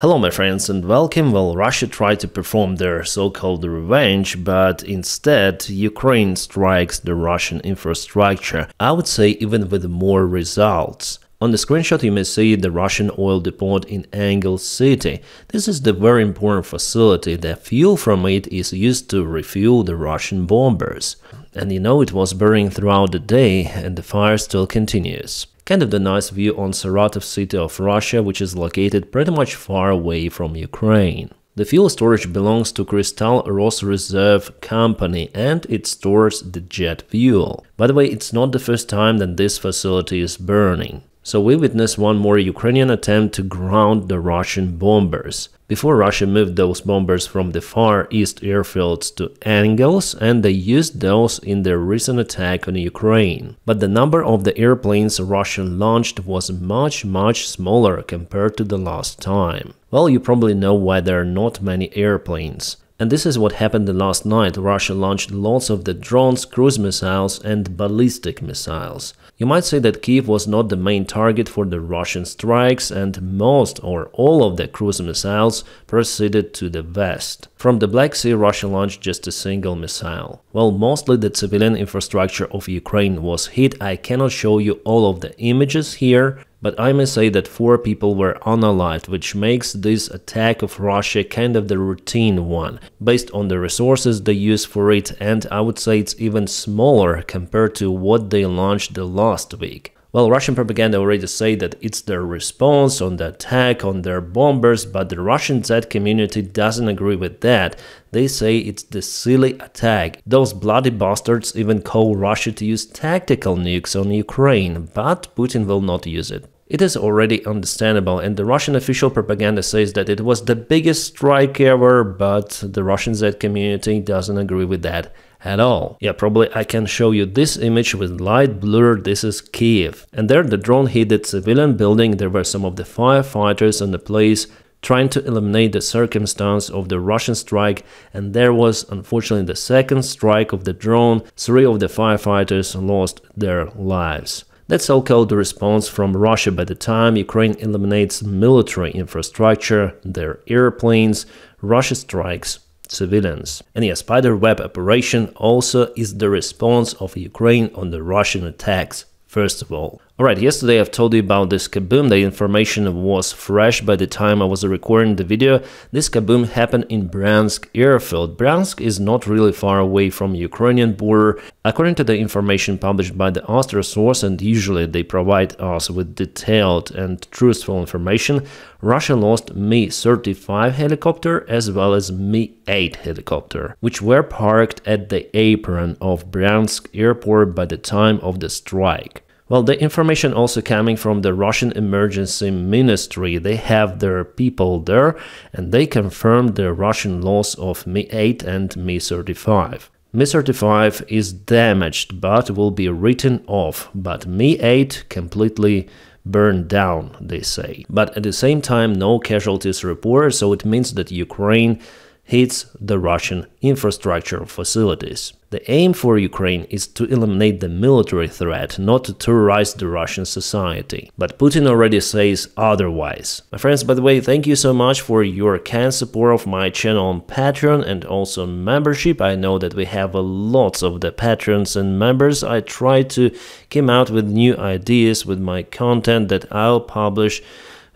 Hello my friends and welcome. Well, Russia tried to perform their so-called revenge, but instead Ukraine strikes the Russian infrastructure, I would say even with more results. On the screenshot you may see the Russian oil depot in Angel City. This is the very important facility. The fuel from it is used to refuel the Russian bombers. And you know, it was burning throughout the day and the fire still continues. Kind of the nice view on Saratov city of Russia, which is located pretty much far away from Ukraine. The fuel storage belongs to Crystal Rosreserve company and it stores the jet fuel. By the way, it's not the first time that this facility is burning. So we witnessed one more Ukrainian attempt to ground the Russian bombers. Before Russia moved those bombers from the Far East airfields to Angels, and they used those in their recent attack on Ukraine. But the number of the airplanes Russia launched was much smaller compared to the last time. Well, you probably know why there are not many airplanes. And this is what happened last night. Russia launched lots of the drones, cruise missiles and ballistic missiles. You might say that Kyiv was not the main target for the Russian strikes and most or all of the cruise missiles proceeded to the west. From the Black Sea, Russia launched just a single missile. Well, mostly the civilian infrastructure of Ukraine was hit. I cannot show you all of the images here, but I may say that 4 people were unalived, which makes this attack of Russia kind of the routine one, based on the resources they use for it, and I would say it's even smaller compared to what they launched the last week. Well, Russian propaganda already say that it's their response on the attack on their bombers, but the Russian Z community doesn't agree with that. They say it's the silly attack. Those bloody bastards even call Russia to use tactical nukes on Ukraine, but Putin will not use it. It is already understandable, and the Russian official propaganda says that it was the biggest strike ever, but the Russian Z community doesn't agree with that at all. Yeah, probably I can show you this image with light blur. This is Kyiv. And there the drone hit the civilian building. There were some of the firefighters on the place trying to eliminate the circumstance of the Russian strike, and there was unfortunately the second strike of the drone. 3 of the firefighters lost their lives. That's so-called response from Russia by the time Ukraine eliminates military infrastructure, their airplanes, Russia strikes civilians. And yeah, spiderweb operation also is the response of Ukraine on the Russian attacks, first of all. Alright, yesterday I've told you about this kaboom. The information was fresh by the time I was recording the video. This kaboom happened in Bryansk airfield. Bryansk is not really far away from Ukrainian border. According to the information published by the Austria source, and usually they provide us with detailed and truthful information, Russia lost Mi-35 helicopter as well as Mi-8 helicopter, which were parked at the apron of Bryansk airport by the time of the strike. Well, the information also coming from the Russian Emergency Ministry. They have their people there and they confirmed the Russian loss of Mi-8 and Mi-35. Mi-35 is damaged but will be written off, but Mi-8 completely burned down, they say. But at the same time, no casualties reported, so it means that Ukraine hits the Russian infrastructure facilities. The aim for Ukraine is to eliminate the military threat, not to terrorize the Russian society. But Putin already says otherwise. My friends, by the way, thank you so much for your kind support of my channel on Patreon and also membership. I know that we have lots of the patrons and members. I try to come out with new ideas with my content that I'll publish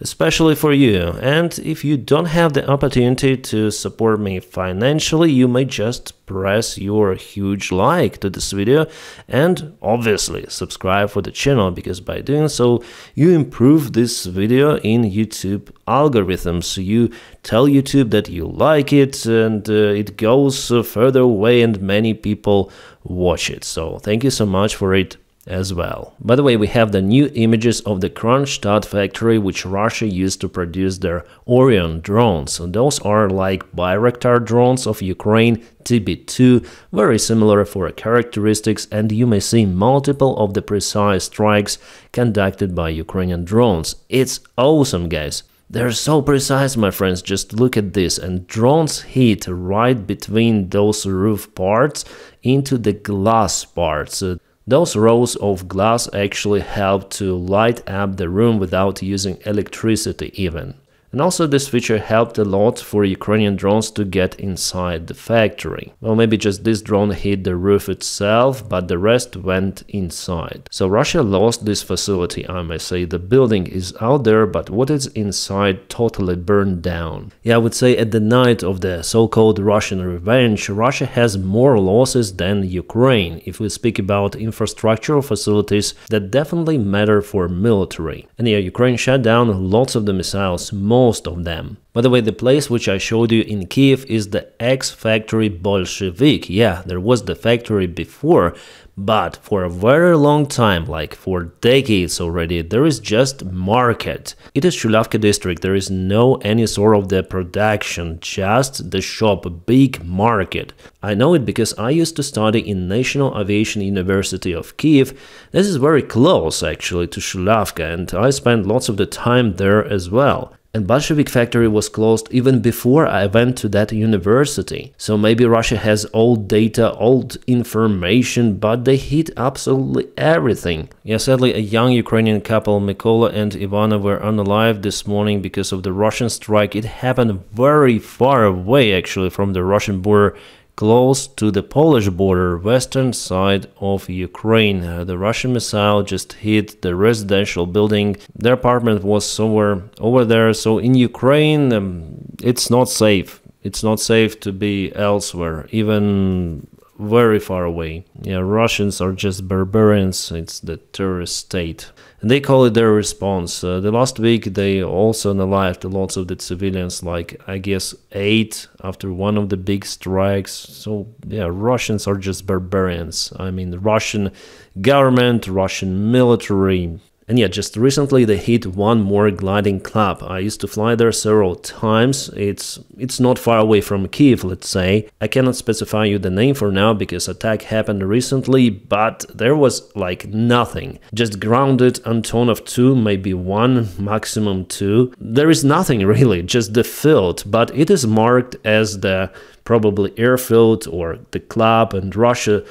especially for you. And if you don't have the opportunity to support me financially, you may just press your huge like to this video and obviously subscribe for the channel, because by doing so you improve this video in YouTube algorithms. You tell YouTube that you like it and it goes further away and many people watch it. So thank you so much for it as well. By the way, we have the new images of the Kronstadt factory which Russia used to produce their Orion drones. So those are like Bayraktar drones of Ukraine, TB2, very similar for characteristics, and you may see multiple of the precise strikes conducted by Ukrainian drones. It's awesome, guys. They're so precise, my friends, just look at this, and drones hit right between those roof parts into the glass parts. Those rows of glass actually help to light up the room without using electricity even. And also this feature helped a lot for Ukrainian drones to get inside the factory. Well, maybe just this drone hit the roof itself, but the rest went inside. So Russia lost this facility, I may say. The building is out there, but what is inside totally burned down. Yeah, I would say at the night of the so-called Russian revenge, Russia has more losses than Ukraine, if we speak about infrastructural facilities that definitely matter for military. And yeah, Ukraine shut down lots of the missiles, most of them. By the way, the place which I showed you in Kiev is the ex-factory Bolshevik. Yeah, there was the factory before, but for a very long time, like for decades already, there is just market. It is Shulavka district, there is no any sort of the production, just the shop, big market. I know it because I used to study in National Aviation University of Kiev. This is very close actually to Shulavka, and I spent lots of the time there as well. And Bolshevik factory was closed even before I went to that university. So maybe Russia has old data, old information, but they hid absolutely everything. Yeah, sadly, a young Ukrainian couple, Mykola and Ivana, were unalive this morning because of the Russian strike. It happened very far away, actually, from the Russian border, close to the Polish border, western side of Ukraine. The Russian missile just hit the residential building. Their apartment was somewhere over there. So in Ukraine, it's not safe. It's not safe to be elsewhere, even very far away. Yeah, Russians are just barbarians. It's the terrorist state. And they call it their response. The last week they also unalived lots of the civilians, like I guess 8 after one of the big strikes. So yeah, Russians are just barbarians. I mean, the Russian government, Russian military. And yeah, just recently they hit one more gliding club. I used to fly there several times. It's not far away from Kiev, let's say. I cannot specify you the name for now because attack happened recently, but there was like nothing. Just grounded Antonov 2, maybe 1, maximum 2. There is nothing really, just the field, but it is marked as the probably airfield or the club, and Russia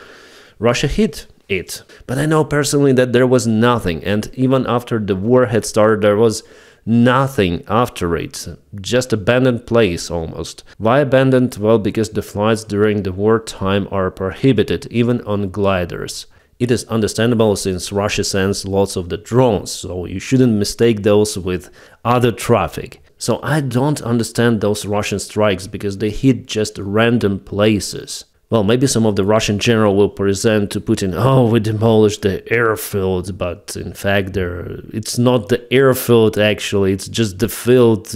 hit it. But I know personally that there was nothing, and even after the war had started there was nothing after it, just abandoned place almost. Why abandoned? Well, because the flights during the wartime are prohibited, even on gliders. It is understandable since Russia sends lots of the drones, so you shouldn't mistake those with other traffic. So I don't understand those Russian strikes because they hit just random places. Well, maybe some of the Russian general will present to Putin, oh, we demolished the airfield, but in fact it's not the airfield actually, it's just the field.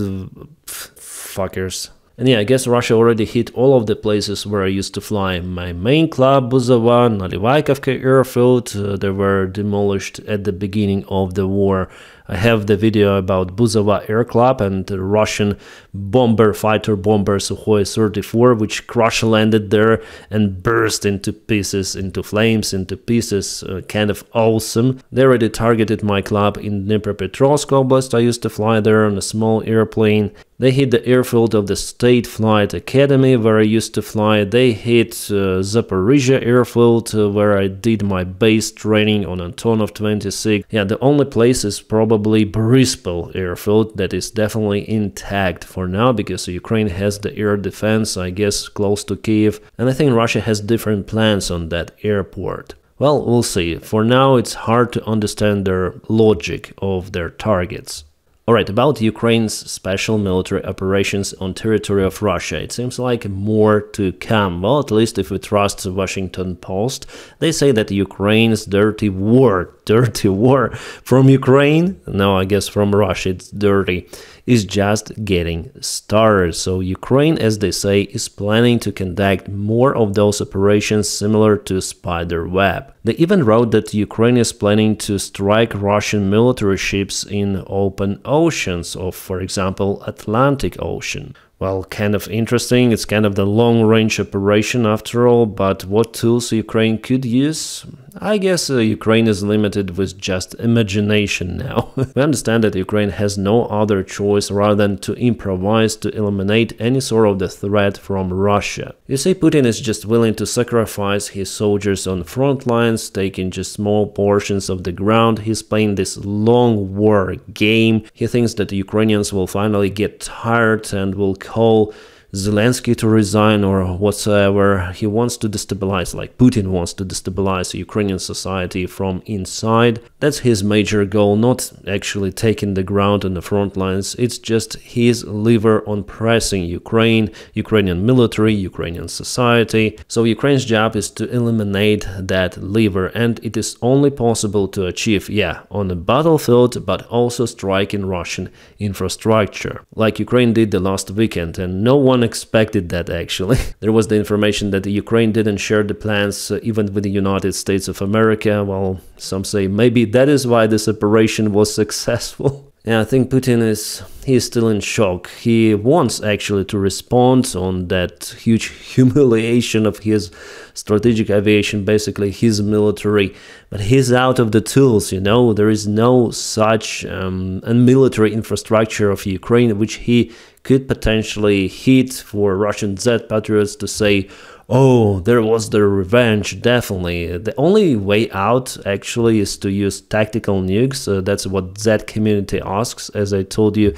Fuckers. And yeah, I guess Russia already hit all of the places where I used to fly. My main club, Buzova, Nalivaykovka airfield, they were demolished at the beginning of the war. I have the video about Buzova Air Club and the Russian fighter bomber Sukhoi 34, which crash-landed there and burst into pieces, into flames, into pieces, kind of awesome. They already targeted my club in Dnipropetrovsk Oblast. I used to fly there on a small airplane. They hit the airfield of the State Flight Academy, where I used to fly. They hit Zaporizhia airfield, where I did my base training on Antonov 26. Yeah, the only place is probably Borispol airfield that is definitely intact for now, because Ukraine has the air defense, I guess, close to Kiev, and I think Russia has different plans on that airport. Well, we'll see. For now, it's hard to understand their logic of their targets. Alright, about Ukraine's special military operations on territory of Russia, it seems like more to come. Well, at least if we trust the Washington Post, they say that Ukraine's dirty war from Ukraine, no, I guess from Russia it's dirty, is just getting started. So Ukraine, as they say, is planning to conduct more of those operations similar to spider web. They even wrote that Ukraine is planning to strike Russian military ships in open oceans of, for example, Atlantic Ocean. Well, kind of interesting. It's kind of the long-range operation after all, but what tools Ukraine could use? I guess Ukraine is limited with just imagination now. We understand that Ukraine has no other choice rather than to improvise to eliminate any sort of the threat from Russia. You see, Putin is just willing to sacrifice his soldiers on front lines, taking just small portions of the ground. He's playing this long war game. He thinks that the Ukrainians will finally get tired and will call Zelensky to resign or whatsoever. He wants to destabilize, like Putin wants to destabilize Ukrainian society from inside. That's his major goal, not actually taking the ground on the front lines. It's just his lever on pressing Ukraine, Ukrainian military, Ukrainian society. So Ukraine's job is to eliminate that lever, and it is only possible to achieve, on the battlefield, but also striking Russian infrastructure, like Ukraine did the last weekend, and no one expected that actually. There was the information that the Ukraine didn't share the plans even with the United States of America. Well, some say maybe that is why this operation was successful. Yeah, I think Putin he's still in shock. He wants actually to respond on that huge humiliation of his strategic aviation, basically his military, but he's out of the tools, there is no such military infrastructure of Ukraine which he could potentially hit for Russian Z patriots to say, oh, there was the revenge, definitely. The only way out actually is to use tactical nukes. That's what Z community asks, as I told you.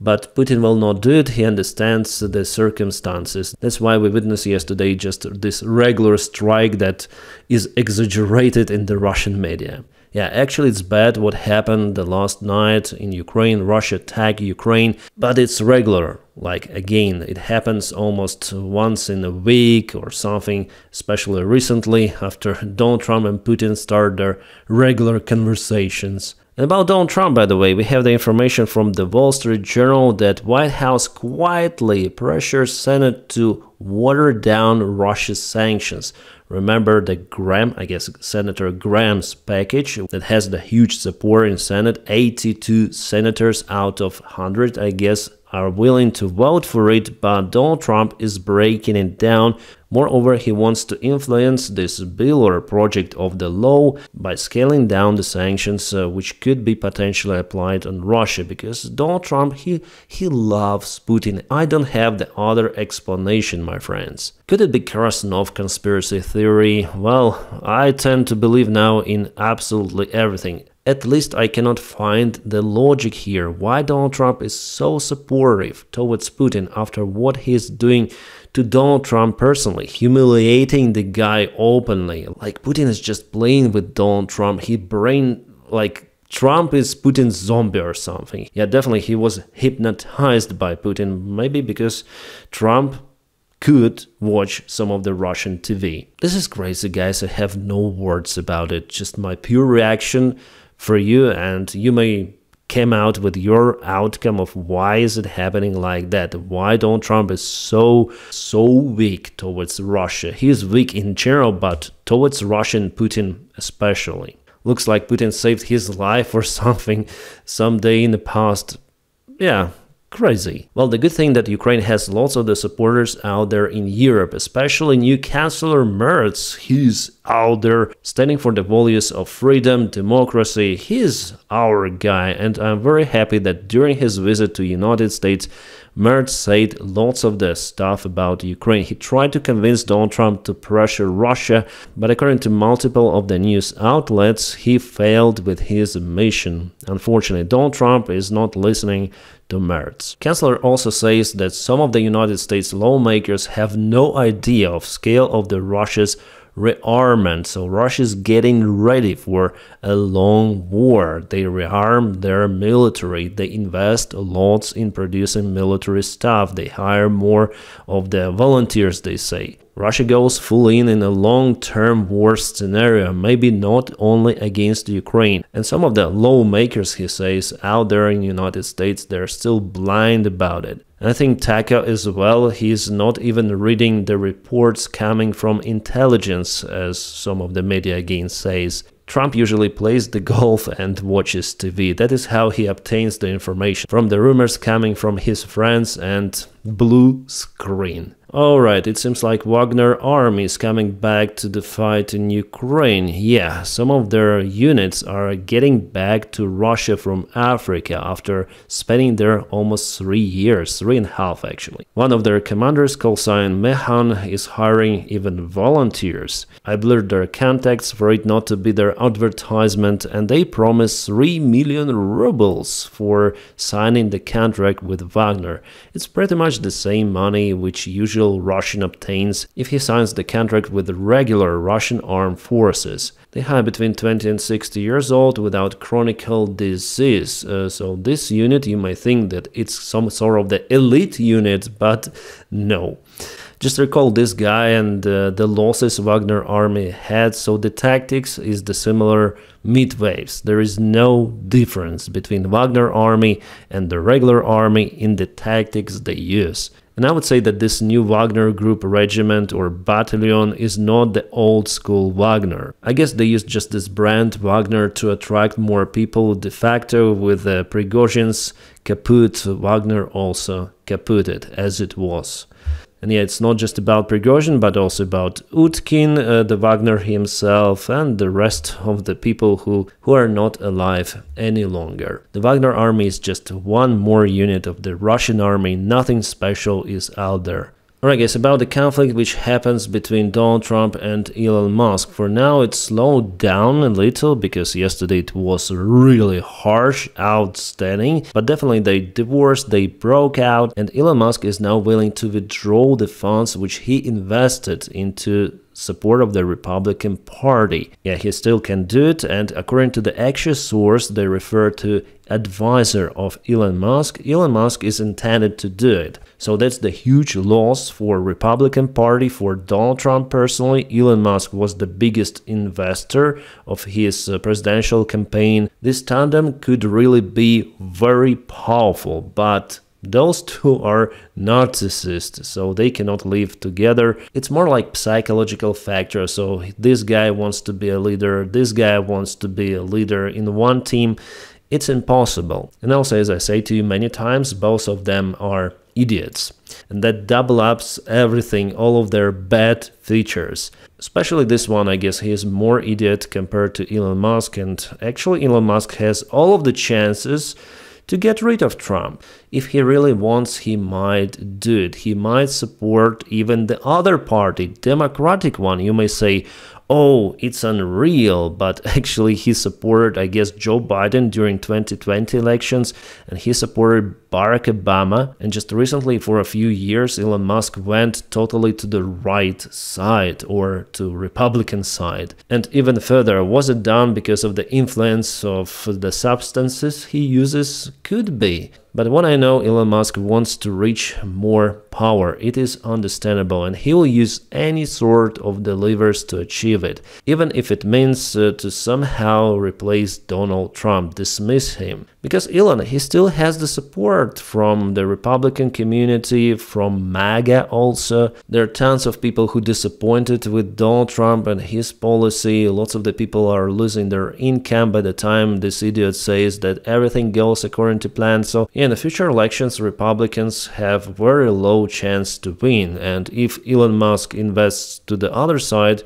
But Putin will not do it. He understands the circumstances. That's why we witnessed yesterday just this regular strike that is exaggerated in the Russian media. Yeah, actually it's bad what happened the last night in Ukraine. Russia attacked Ukraine, but it's regular. Like, again, it happens almost once in a week or something, especially recently after Donald Trump and Putin start their regular conversations. And about Donald Trump, by the way, we have the information from the Wall Street Journal that White House quietly pressures Senate to water down Russia's sanctions. Remember the Graham, I guess Senator Graham's package that has the huge support in Senate. 82 senators out of 100, I guess, are willing to vote for it, but Donald Trump is breaking it down. Moreover, he wants to influence this bill or project of the law by scaling down the sanctions which could be potentially applied on Russia, because Donald Trump, he loves Putin. I don't have the other explanation, my friends. Could it be Krasnov conspiracy theory? Well, I tend to believe now in absolutely everything. At least I cannot find the logic here. Why Donald Trump is so supportive towards Putin after what he's doing to Donald Trump personally, humiliating the guy openly. Like, Putin is just playing with Donald Trump. Trump is Putin's zombie or something. Yeah, definitely he was hypnotized by Putin, maybe because Trump could watch some of the Russian TV. This is crazy, guys. I have no words about it. Just my pure reaction for you, and you may come out with your outcome of why is it happening like that, why Donald Trump is so weak towards Russia. He is weak in general, but towards Russia and Putin especially. Looks like Putin saved his life or something someday in the past. Yeah, crazy. Well, the good thing that Ukraine has lots of the supporters out there in Europe, especially new Chancellor Merz. He's out there standing for the values of freedom, democracy. He's our guy, and I'm very happy that during his visit to United States, Merz said lots of the stuff about Ukraine. He tried to convince Donald Trump to pressure Russia, but according to multiple of the news outlets, he failed with his mission. Unfortunately, Donald Trump is not listening to Merz. Chancellor also says that some of the United States lawmakers have no idea of scale of the Russia's rearmament. So Russia is getting ready for a long war. They rearm their military. They invest lots in producing military stuff. They hire more of the volunteers, they say. Russia goes full in a long-term war scenario, maybe not only against Ukraine. And some of the lawmakers, he says, out there in the United States, they're still blind about it. And I think Taka as well, he's not even reading the reports coming from intelligence, as some of the media again says. Trump usually plays the golf and watches TV. That is how he obtains the information from the rumors coming from his friends and blue screen. Alright, it seems like Wagner army is coming back to the fight in Ukraine. Yeah, some of their units are getting back to Russia from Africa after spending there almost 3 years, 3.5 actually. One of their commanders, called sign Mehan, is hiring even volunteers. I blurred their contacts for it not to be their advertisement, and they promise 3 million rubles for signing the contract with Wagner. It's pretty much the same money which usually Russian obtains if he signs the contract with the regular Russian armed forces. They hire between 20 and 60 years old without chronic disease. So this unit, you may think that it's some sort of the elite unit, but no. Just recall this guy and the losses Wagner army had, so the tactics is the similar mid-waves. There is no difference between Wagner army and the regular army in the tactics they use. And I would say that this new Wagner group regiment or battalion is not the old school Wagner. I guess they used just this brand Wagner to attract more people de facto with Prigozhin's kaput. Wagner also kaputed as it was. And yeah, it's not just about Prigozhin, but also about Utkin, the Wagner himself, and the rest of the people who are not alive any longer. The Wagner army is just one more unit of the Russian army, nothing special is out there. Alright guys, about the conflict which happens between Donald Trump and Elon Musk. For now it slowed down a little because yesterday it was really harsh, outstanding, but definitely they divorced, they broke out, and Elon Musk is now willing to withdraw the funds which he invested into support of the Republican Party. Yeah, he still can do it, and according to the actual source, they refer to advisor of Elon Musk is intended to do it. So that's the huge loss for Republican Party, for Donald Trump personally. Elon Musk was the biggest investor of his presidential campaign. This tandem could really be very powerful, but those two are narcissists, so they cannot live together. It's more like psychological factor, so this guy wants to be a leader, this guy wants to be a leader in one team. It's impossible. And also, as I say to you many times, both of them are idiots. And that double ups everything, all of their bad features. Especially this one, I guess he is more idiot compared to Elon Musk, and actually Elon Musk has all of the chances to get rid of Trump. If he really wants, he might do it. He might support even the other party, Democratic one. You may say, oh, it's unreal, but actually he supported, I guess, Joe Biden during 2020 elections, and he supported Barack Obama, and just recently for a few years Elon Musk went totally to the right side, or to Republican side. And even further, was it done because of the influence of the substances he uses? Could be. But what I know, Elon Musk wants to reach more power. It is understandable, and he will use any sort of the levers to achieve it, even if it means to somehow replace Donald Trump, dismiss him. Because Elon, he still has the support from the Republican community, from MAGA also. There are tons of people who disappointed with Donald Trump and his policy. Lots of the people are losing their income by the time this idiot says that everything goes according to plan. So yeah, in the future elections, Republicans have very low chance to win. And if Elon Musk invests to the other side,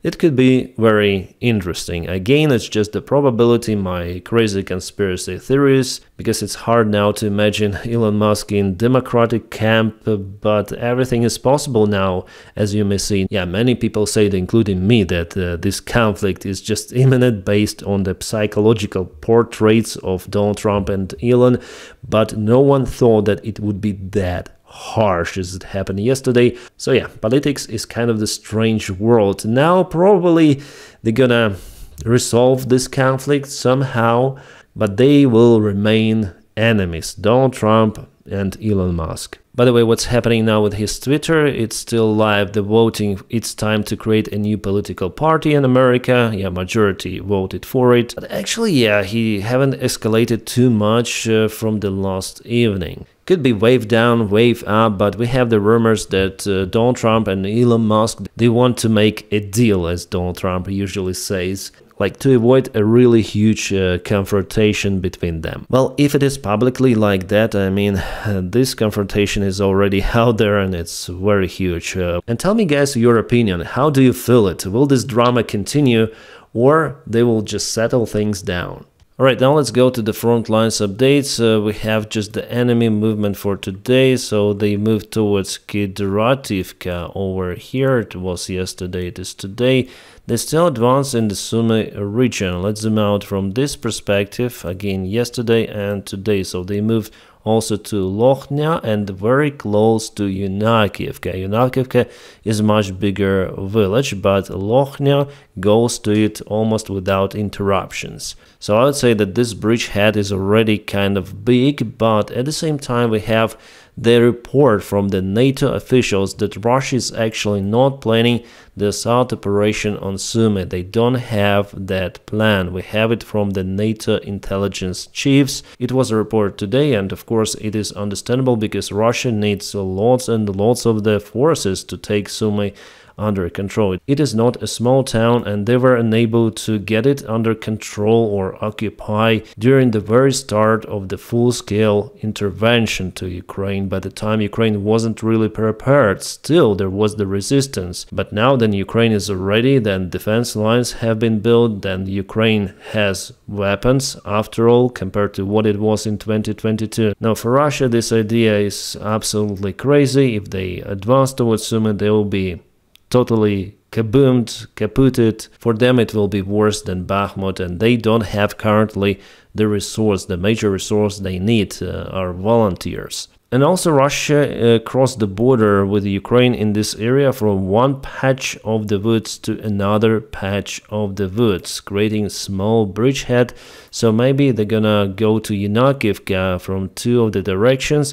it could be very interesting. Again, it's just the probability, my crazy conspiracy theories, because it's hard now to imagine Elon Musk in Democratic camp, but everything is possible now, as you may see. Yeah, many people say, including me, that this conflict is just imminent based on the psychological portraits of Donald Trump and Elon, but no one thought that it would be that harsh as it happened yesterday. So yeah, politics is kind of the strange world. Now probably they're gonna resolve this conflict somehow, but they will remain enemies, Donald Trump and Elon Musk. By the way, what's happening now with his Twitter, it's still live, the voting, it's time to create a new political party in America. Yeah, majority voted for it. But actually, yeah, he haven't escalated too much from the last evening. Could be wave down, wave up, but we have the rumors that Donald Trump and Elon Musk, they want to make a deal, as Donald Trump usually says. like to avoid a really huge confrontation between them. Well, if it is publicly like that, I mean, this confrontation is already out there and it's very huge. And tell me guys your opinion, how do you feel it? Will this drama continue or they will just settle things down? Alright, now let's go to the front lines updates. We have just the enemy movement for today, so they moved towards Kidrativka over here. It was yesterday, it is today. They still advance in the Sumy region. Let's zoom out from this perspective, again yesterday and today. So they moved also to Lochnia and very close to Yunakivka. Yunakivka is a much bigger village, but Lochnia goes to it almost without interruptions. So I would say that this bridgehead is already kind of big, but at the same time we have the report from the NATO officials that Russia is actually not planning the assault operation on Sumy. They don't have that plan. We have it from the NATO intelligence chiefs. It was a report today, and of course it is understandable because Russia needs lots and lots of the forces to take Sumy under control. It is not a small town and they were unable to get it under control or occupy during the very start of the full-scale intervention to Ukraine. By the time Ukraine wasn't really prepared, still there was the resistance. But now then Ukraine is ready, then defense lines have been built, then Ukraine has weapons after all compared to what it was in 2022. Now for Russia this idea is absolutely crazy. If they advance towards Sumy, they will be totally kaboomed, kaputted. For them it will be worse than Bakhmut, and they don't have currently the resource, the major resource they need are volunteers. And also Russia crossed the border with Ukraine in this area from one patch of the woods to another patch of the woods, creating a small bridgehead. So maybe they're gonna go to Yunakivka from two of the directions.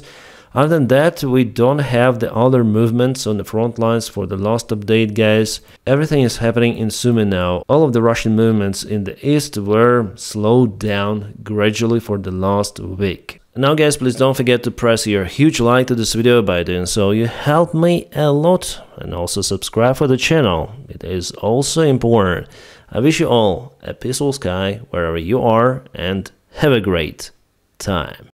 Other than that, we don't have the other movements on the front lines for the last update, guys. Everything is happening in Sumy now. All of the Russian movements in the east were slowed down gradually for the last week. Now guys, please don't forget to press your huge like to this video. By doing so, you help me a lot. And also subscribe for the channel. It is also important. I wish you all a peaceful sky wherever you are and have a great time.